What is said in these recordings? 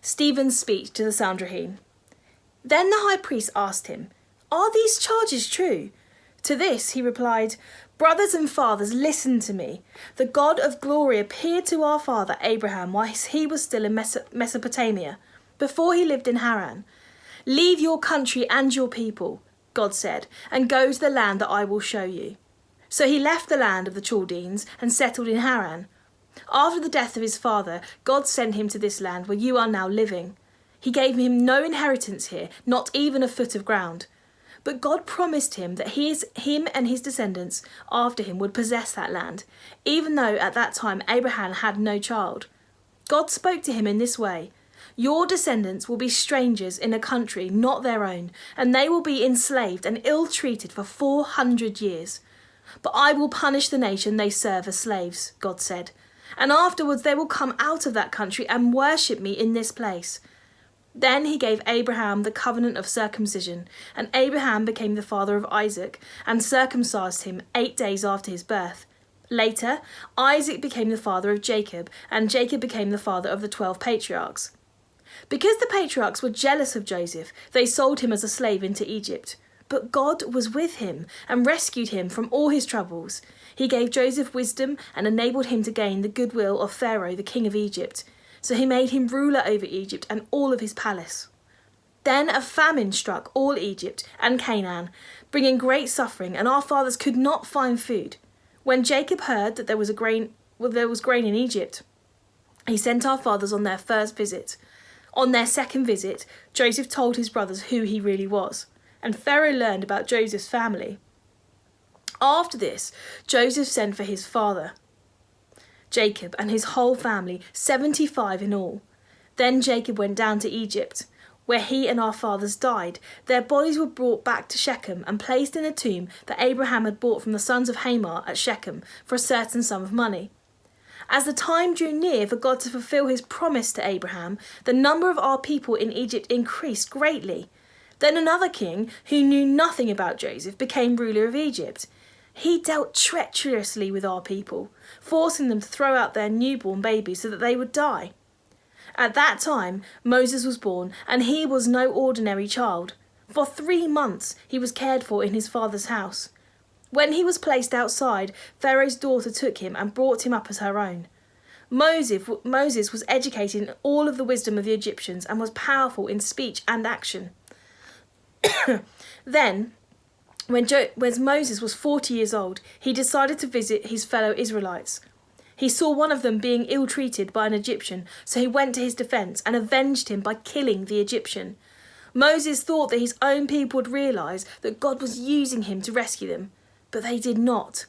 Stephen's speech to the Sanhedrin. Then the high priest asked him, "Are these charges true?" To this he replied, "Brothers and fathers, listen to me. The God of glory appeared to our father Abraham whilst he was still in Mesopotamia, before he lived in Haran. 'Leave your country and your people,' God said, 'and go to the land that I will show you.' So he left the land of the Chaldeans and settled in Haran. After the death of his father, God sent him to this land where you are now living. He gave him no inheritance here, not even a foot of ground. But God promised him that him and his descendants after him would possess that land, even though at that time Abraham had no child. God spoke to him in this way: 'Your descendants will be strangers in a country not their own, and they will be enslaved and ill-treated for 400 years. But I will punish the nation they serve as slaves,' God said, 'and afterwards they will come out of that country and worship me in this place.' Then he gave Abraham the covenant of circumcision, and Abraham became the father of Isaac and circumcised him 8 days after his birth. Later, Isaac became the father of Jacob, and Jacob became the father of the 12 patriarchs. Because the patriarchs were jealous of Joseph, they sold him as a slave into Egypt. But God was with him and rescued him from all his troubles. He gave Joseph wisdom and enabled him to gain the goodwill of Pharaoh, the king of Egypt. So he made him ruler over Egypt and all of his palace. Then a famine struck all Egypt and Canaan, bringing great suffering, and our fathers could not find food. When Jacob heard that there was grain in Egypt, he sent our fathers on their first visit. On their second visit, Joseph told his brothers who he really was, and Pharaoh learned about Joseph's family. After this, Joseph sent for his father, Jacob, and his whole family, 75 in all. Then Jacob went down to Egypt, where he and our fathers died. Their bodies were brought back to Shechem and placed in a tomb that Abraham had bought from the sons of Hamor at Shechem for a certain sum of money. As the time drew near for God to fulfill his promise to Abraham, the number of our people in Egypt increased greatly. Then another king, who knew nothing about Joseph, became ruler of Egypt. He dealt treacherously with our people, forcing them to throw out their newborn babies so that they would die. At that time, Moses was born, and he was no ordinary child. For 3 months he was cared for in his father's house. When he was placed outside, Pharaoh's daughter took him and brought him up as her own. Moses was educated in all of the wisdom of the Egyptians and was powerful in speech and action. Then, when Moses was 40 years old, he decided to visit his fellow Israelites. He saw one of them being ill-treated by an Egyptian, so he went to his defence and avenged him by killing the Egyptian. Moses thought that his own people would realise that God was using him to rescue them, but they did not.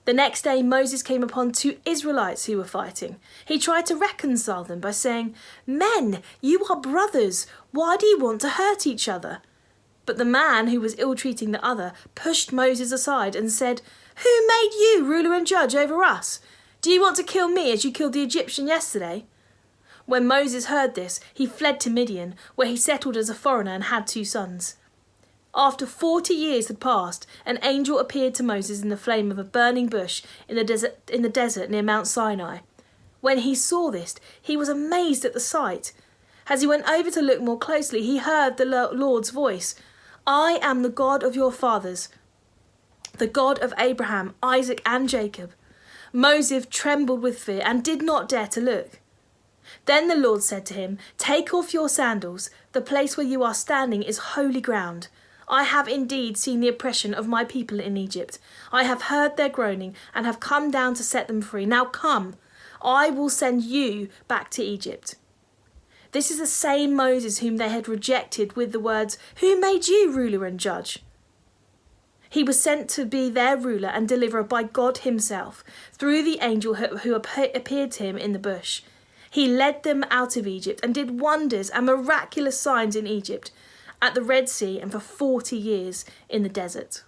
The next day, Moses came upon 2 Israelites who were fighting. He tried to reconcile them by saying, "Men, you are brothers. Why do you want to hurt each other?" But the man who was ill-treating the other pushed Moses aside and said, "Who made you ruler and judge over us? Do you want to kill me as you killed the Egyptian yesterday?" When Moses heard this, he fled to Midian, where he settled as a foreigner and had 2 sons. After 40 years had passed, an angel appeared to Moses in the flame of a burning bush in the desert near Mount Sinai. When he saw this, he was amazed at the sight. As he went over to look more closely, he heard the Lord's voice, "I am the God of your fathers, the God of Abraham, Isaac, and Jacob." Moses trembled with fear and did not dare to look. Then the Lord said to him, "Take off your sandals. The place where you are standing is holy ground. I have indeed seen the oppression of my people in Egypt. I have heard their groaning and have come down to set them free. Now come, I will send you back to Egypt." This is the same Moses whom they had rejected with the words, "Who made you ruler and judge?" He was sent to be their ruler and deliverer by God himself, through the angel who appeared to him in the bush. He led them out of Egypt and did wonders and miraculous signs in Egypt, at the Red Sea, and for 40 years in the desert.